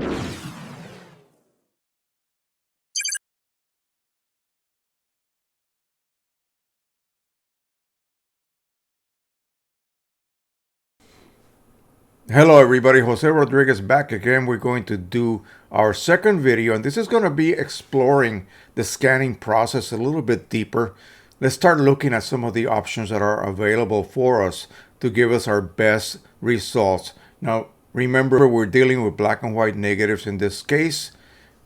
Hello everybody, Jose Rodriguez back again. We're going to do our second video, and this is going to be exploring the scanning process a little bit deeper. Let's start looking at some of the options that are available for us to give us our best results. Now remember, we're dealing with black and white negatives in this case,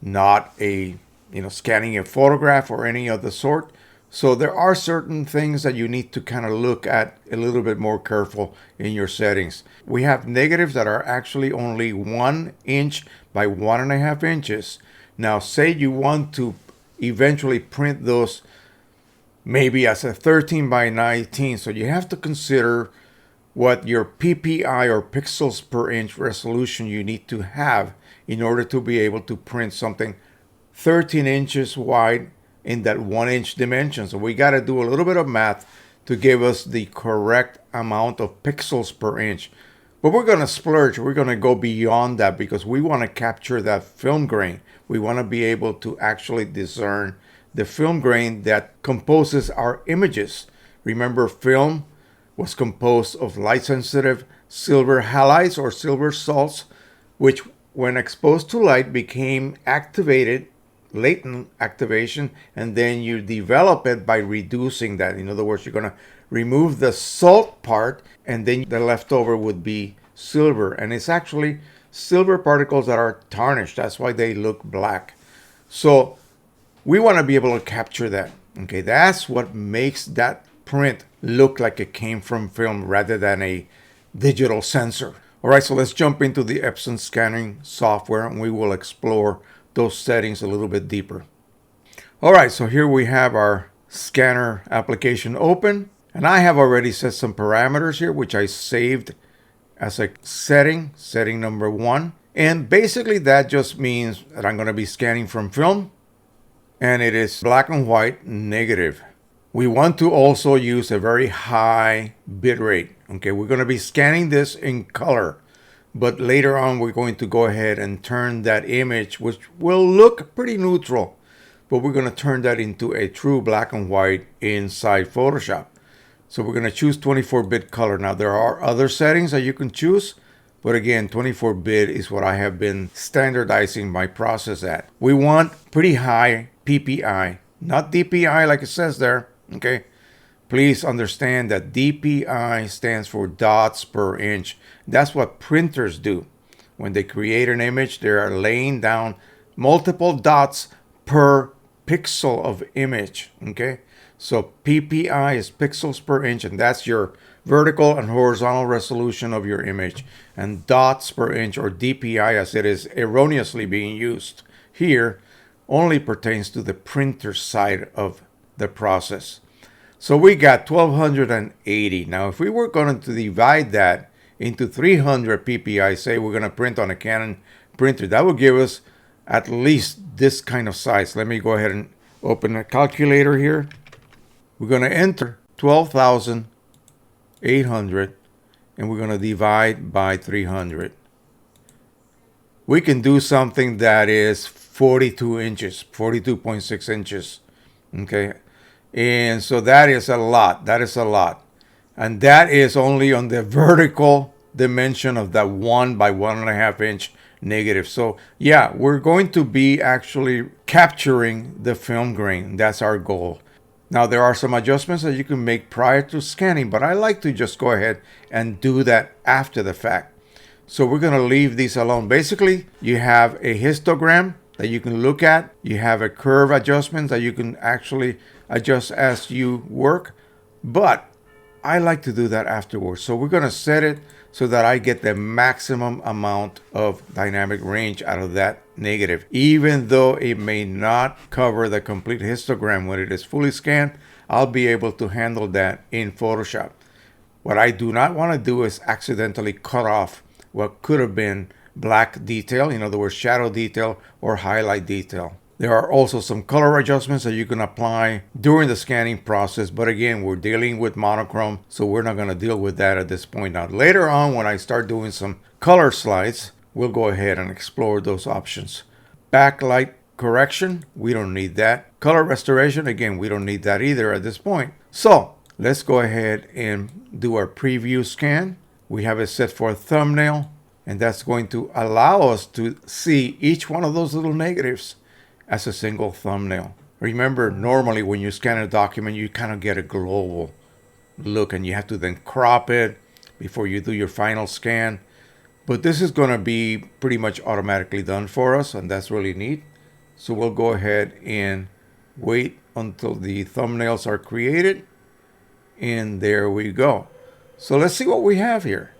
not a scanning a photograph or any of the sort. So there are certain things that you need to kind of look at a little bit more careful in your settings. We have negatives that are actually only 1 inch by 1.5 inches. Now say you want to eventually print those maybe as a 13 by 19. So you have to consider what your PPI or pixels per inch resolution you need to have in order to be able to print something 13 inches wide in that 1 inch dimension. So we got to do a little bit of math to give us the correct amount of pixels per inch. But we're going to splurge. We're going to go beyond that because we want to capture that film grain. We want to be able to actually discern the film grain that composes our images. Remember, film was composed of light-sensitive silver halides or silver salts, which when exposed to light became activated, latent activation, and then you develop it by reducing that. In other words, you're going to remove the salt part, and then the leftover would be silver, and it's actually silver particles that are tarnished. That's why they look black. So we want to be able to capture that. Okay, that's what makes that print look like it came from film rather than a digital sensor. All right, so let's jump into the EPSON scanning software, and we will explore those settings a little bit deeper. All right, so here we have our scanner application open, and I have already set some parameters here, which I saved as a setting number 1. And basically that just means that I'm going to be scanning from film, and it is black and white negative. We want to also use a very high bit rate. Okay, we're going to be scanning this in color, but later on we're going to go ahead and turn that image, which will look pretty neutral, but we're going to turn that into a true black and white inside Photoshop. So we're going to choose 24-bit color. Now there are other settings that you can choose, but again, 24-bit is what I have been standardizing my process at. We want pretty high PPI, not DPI like it says there. Okay, please understand that DPI stands for dots per inch. That's what printers do. When they create an image, they are laying down multiple dots per pixel of image. Okay, so PPI is pixels per inch, and that's your vertical and horizontal resolution of your image. And dots per inch, or DPI as it is erroneously being used here, only pertains to the printer side of the process. So we got 1280. Now if we were going to divide that into 300 PPI, say we're going to print on a Canon printer, that would give us at least this kind of size. Let me go ahead and open a calculator here. We're going to enter 12,800, and we're going to divide by 300. We can do something that is 42 inches, 42.6 inches. Okay, and so that is a lot. That is a lot, and that is only on the vertical dimension of that 1 by 1.5 inch negative. So yeah, we're going to be actually capturing the film grain. That's our goal. Now there are some adjustments that you can make prior to scanning, but I like to just go ahead and do that after the fact. So we're going to leave these alone. Basically, you have a histogram that you can look at. You have a curve adjustment that you can actually adjust as you work, but I like to do that afterwards. So we're going to set it so that I get the maximum amount of dynamic range out of that negative. Even though it may not cover the complete histogram when it is fully scanned, I'll be able to handle that in Photoshop. What I do not want to do is accidentally cut off what could have been black detail, in other words, shadow detail or highlight detail. There are also some color adjustments that you can apply during the scanning process, but again, we're dealing with monochrome, so we're not going to deal with that at this point. Now, later on, when I start doing some color slides, we'll go ahead and explore those options. Backlight correction, we don't need that. Color restoration, again, we don't need that either at this point. So let's go ahead and do our preview scan. We have it set for a thumbnail, and that's going to allow us to see each one of those little negatives as a single thumbnail. Remember, normally when you scan a document, you kind of get a global look, and you have to then crop it before you do your final scan. But this is going to be pretty much automatically done for us, and that's really neat. So we'll go ahead and wait until the thumbnails are created. And there we go. So let's see what we have here.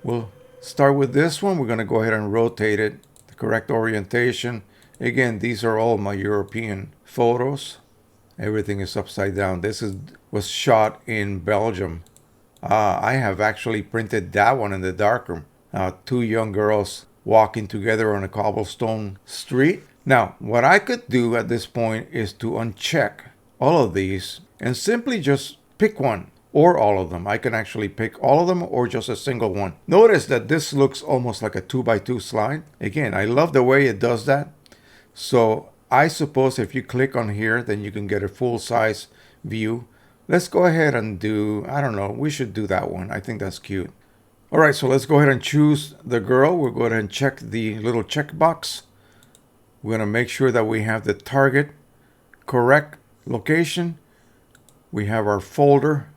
We'll start with this one. We're going to go ahead and rotate it, the correct orientation. Again, these are all my European photos. Everything is upside down. This was shot in Belgium. I have actually printed that one in the darkroom. Two young girls walking together on a cobblestone street. Now, what I could do at this point is to uncheck all of these and simply just pick one or all of them. I can actually pick all of them or just a single one. Notice that this looks almost like a 2x2 slide. Again, I love the way it does that. So I suppose if you click on here, then you can get a full size view. Let's go ahead and do, I don't know, we should do that one. I think that's cute. All right, so let's go ahead and choose the girl. We'll go ahead and check the little checkbox. We're going to make sure that we have the target correct location. We have our folder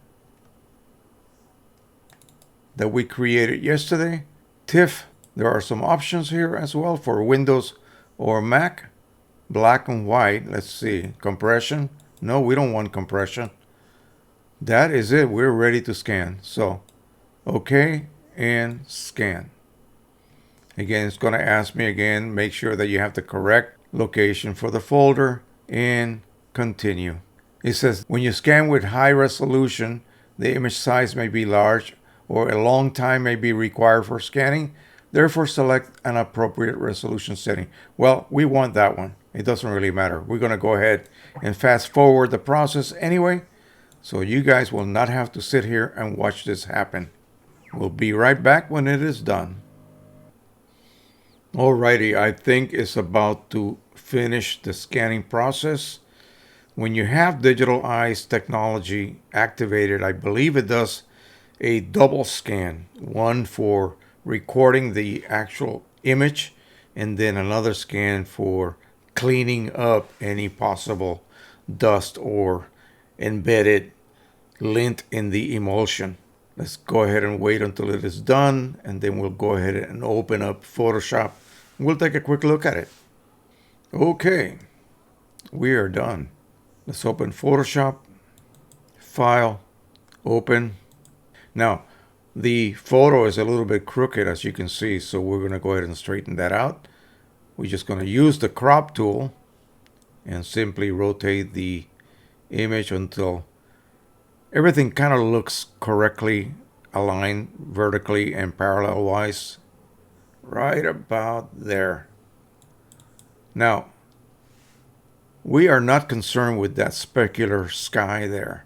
that we created yesterday. TIFF, there are some options here as well for Windows or Mac. Black and white, let's see. Compression, no, we don't want compression. That is it, we're ready to scan. So, okay, and scan. Again, it's going to ask me again, make sure that you have the correct location for the folder, and continue. It says, when you scan with high resolution, the image size may be large or a long time may be required for scanning. Therefore, select an appropriate resolution setting. Well, we want that one. It doesn't really matter. We're going to go ahead and fast forward the process anyway, so you guys will not have to sit here and watch this happen. We'll be right back when it is done. Alrighty, I think it's about to finish the scanning process. When you have digital eyes technology activated, I believe it does a double scan, one for recording the actual image and then another scan for cleaning up any possible dust or embedded lint in the emulsion. Let's go ahead and wait until it is done, and then we'll go ahead and open up Photoshop. We'll take a quick look at it. Okay, we are done. Let's open Photoshop, File, Open. Now, the photo is a little bit crooked, as you can see, so we're going to go ahead and straighten that out. We're just going to use the crop tool and simply rotate the image until everything kind of looks correctly aligned vertically and parallel wise. Right about there. Now, we are not concerned with that specular sky there,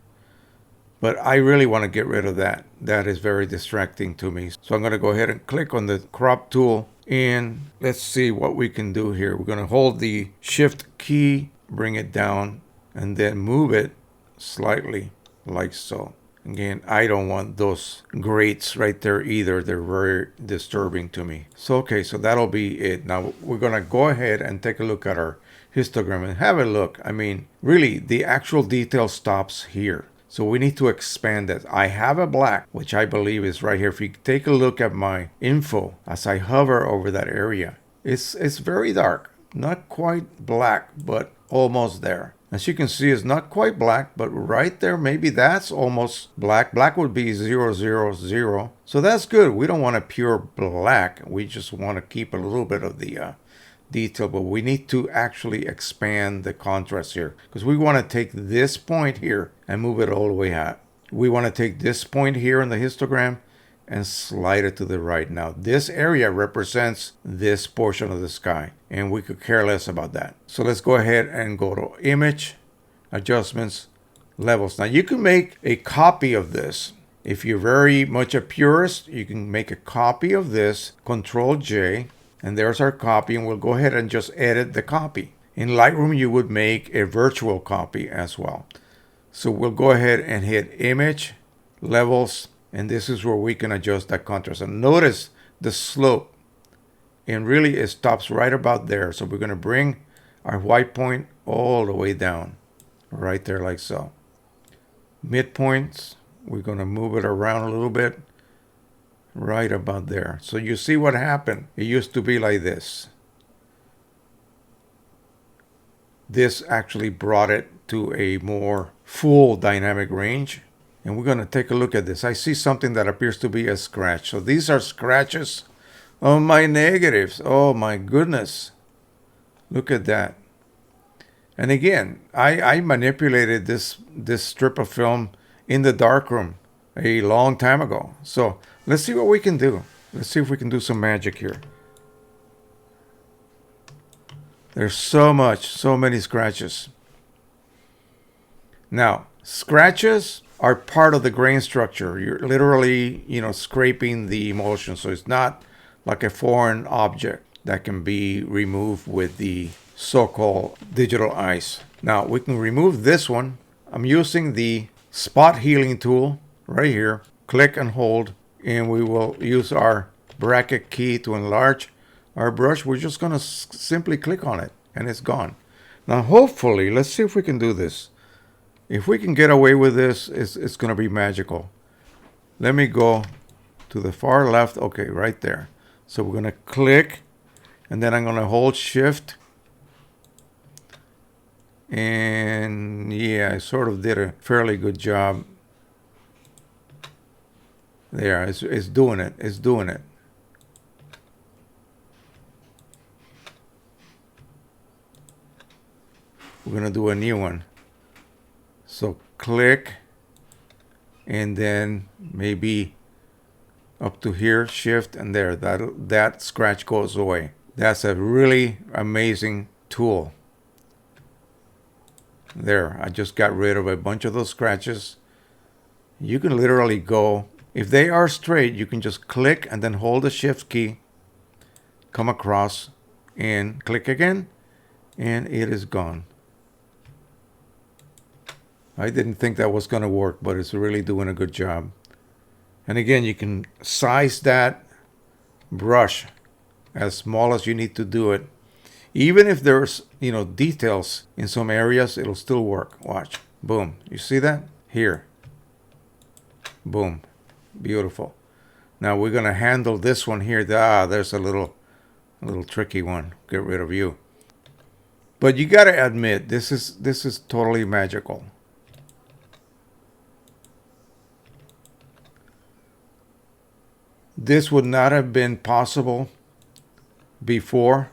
but I really want to get rid of that. That is very distracting to me. So I'm going to go ahead and click on the crop tool, and let's see what we can do here. We're going to hold the shift key, bring it down, and then move it slightly like so. Again, I don't want those grates right there either. They're very disturbing to me. So, okay, so that'll be it. Now, we're going to go ahead and take a look at our histogram and have a look. I mean, really, the actual detail stops here. So we need to expand that. I have a black, which I believe is right here. If you take a look at my info, as I hover over that area, it's very dark. Not quite black, but almost there. As you can see, it's not quite black, but right there, maybe that's almost black. Black would be 000. So that's good. We don't want a pure black. We just want to keep a little bit of the detail, but we need to actually expand the contrast here because we want to take this point here and move it all the way out. We want to take this point here in the histogram and slide it to the right. Now, this area represents this portion of the sky, and we could care less about that. So let's go ahead and go to Image, Adjustments, Levels. Now, you can make a copy of this If you're very much a purist, you can make a copy of this, Control J, and there's our copy, and we'll go ahead and just edit the copy. In Lightroom, you would make a virtual copy as well. So we'll go ahead and hit Image, Levels, and this is where we can adjust that contrast. And notice the slope, and really it stops right about there. So we're going to bring our white point all the way down, right there like so. Midpoints, we're going to move it around a little bit, right about there. So you see what happened. It used to be like this. This actually brought it to a more full dynamic range. And we're going to take a look at this. I see something that appears to be a scratch. So these are scratches on my negatives. Oh my goodness. Look at that. And again, I manipulated this strip of film in the darkroom a long time ago. So let's see what we can do. Let's see if we can do some magic here. There's so many scratches. Now, scratches are part of the grain structure. You're literally, scraping the emulsion. So it's not like a foreign object that can be removed with the so-called digital ice. Now, we can remove this one. I'm using the spot healing tool right here. Click and hold, and we will use our bracket key to enlarge our brush. We're just going to simply click on it, and it's gone. Now, hopefully, let's see if we can do this. If we can get away with this, it's going to be magical. Let me go to the far left. Okay, right there. So we're going to click, and then I'm going to hold Shift. And yeah, I sort of did a fairly good job. There, it's doing it. It's doing it. We're going to do a new one. So click, and then maybe up to here, Shift, and there. That scratch goes away. That's a really amazing tool. There, I just got rid of a bunch of those scratches. You can literally go, if they are straight, you can just click and then hold the Shift key, come across, and click again, and it is gone. I didn't think that was going to work, but it's really doing a good job. And again, you can size that brush as small as you need to do it. Even if there's, details in some areas, it'll still work. Watch. Boom. You see that? Here. Boom. Beautiful. Now we're going to handle this one here. There's a little tricky one. Get rid of you. But you got to admit, this is totally magical. This would not have been possible before,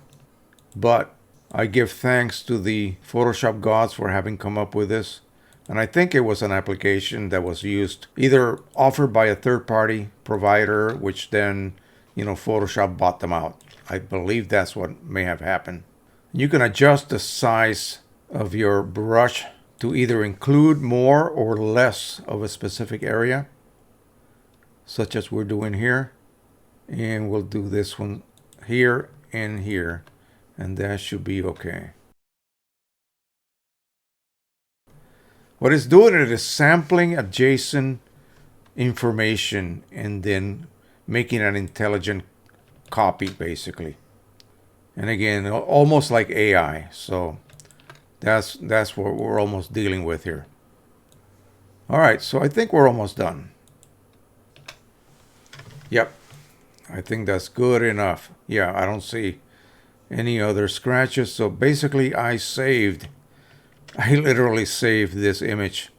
but I give thanks to the Photoshop gods for having come up with this. And I think it was an application that was used, either offered by a third-party provider, which then, Photoshop bought them out. I believe that's what may have happened. You can adjust the size of your brush to either include more or less of a specific area, such as we're doing here. And we'll do this one here and here. And that should be okay. What it's doing, it is sampling adjacent information and then making an intelligent copy, basically. And again, almost like AI. So that's what we're almost dealing with here. All right, so I think we're almost done. Yep, I think that's good enough. Yeah, I don't see any other scratches. So basically I literally saved this image.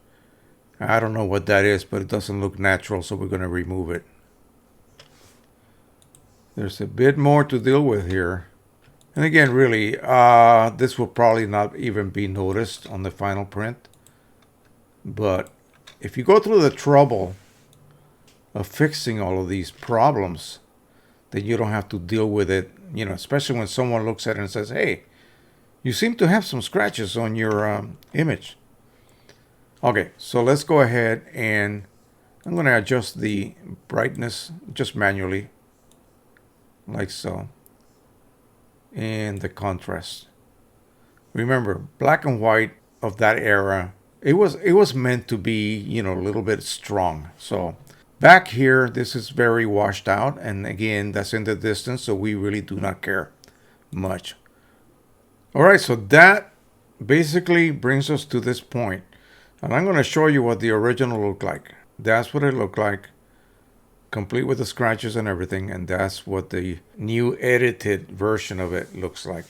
I don't know what that is, but it doesn't look natural, so we're going to remove it. There's a bit more to deal with here. And again, really, this will probably not even be noticed on the final print. But if you go through the trouble of fixing all of these problems, then you don't have to deal with it, especially when someone looks at it and says, hey, you seem to have some scratches on your image. Okay, so let's go ahead and I'm going to adjust the brightness just manually, like so, and the contrast. Remember, black and white of that era, it was meant to be, you know, a little bit strong. So back here, this is very washed out, and again, that's in the distance, so we really do not care much. All right, so that basically brings us to this point, and I'm going to show you what the original looked like. That's what it looked like, complete with the scratches and everything, and that's what the new edited version of it looks like.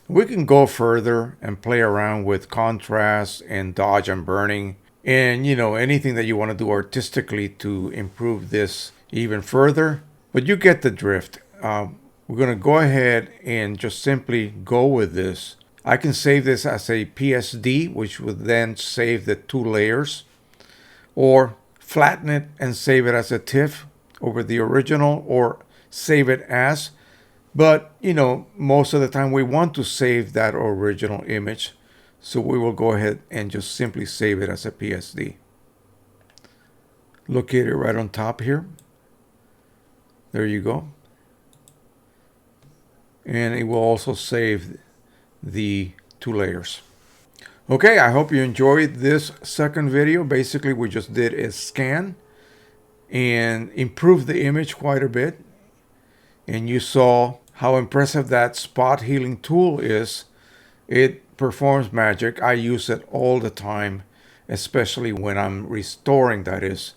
We can go further and play around with contrast and dodge and burning, and you know, anything that you want to do artistically to improve this even further, but you get the drift. We're going to go ahead and just simply go with this. I can save this as a PSD, which would then save the 2 layers, or flatten it and save it as a TIFF over the original, or save it as. But, you know, most of the time we want to save that original image. So we will go ahead and just simply save it as a PSD. Locate it right on top here. There you go. And it will also save the 2 layers. Okay, I hope you enjoyed this second video. Basically, we just did a scan and improved the image quite a bit. And you saw how impressive that spot healing tool is. It performs magic. I use it all the time, especially when I'm restoring, that is,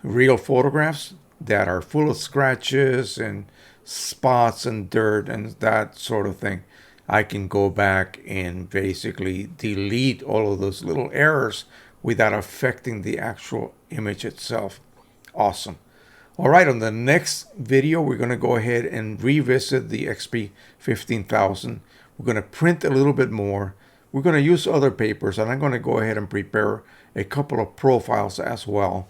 real photographs that are full of scratches and spots and dirt and that sort of thing. I can go back and basically delete all of those little errors without affecting the actual image itself. Awesome. All right, on the next video, we're going to go ahead and revisit the XP 15000. We're going to print a little bit more. We're going to use other papers, and I'm going to go ahead and prepare a couple of profiles as well.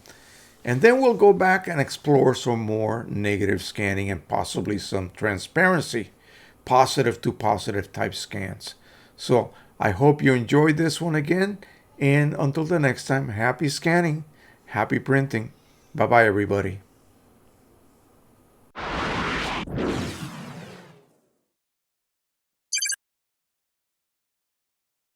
And then we'll go back and explore some more negative scanning and possibly some transparency, positive to positive type scans. So I hope you enjoyed this one again. And until the next time, happy scanning, happy printing. Bye-bye, everybody.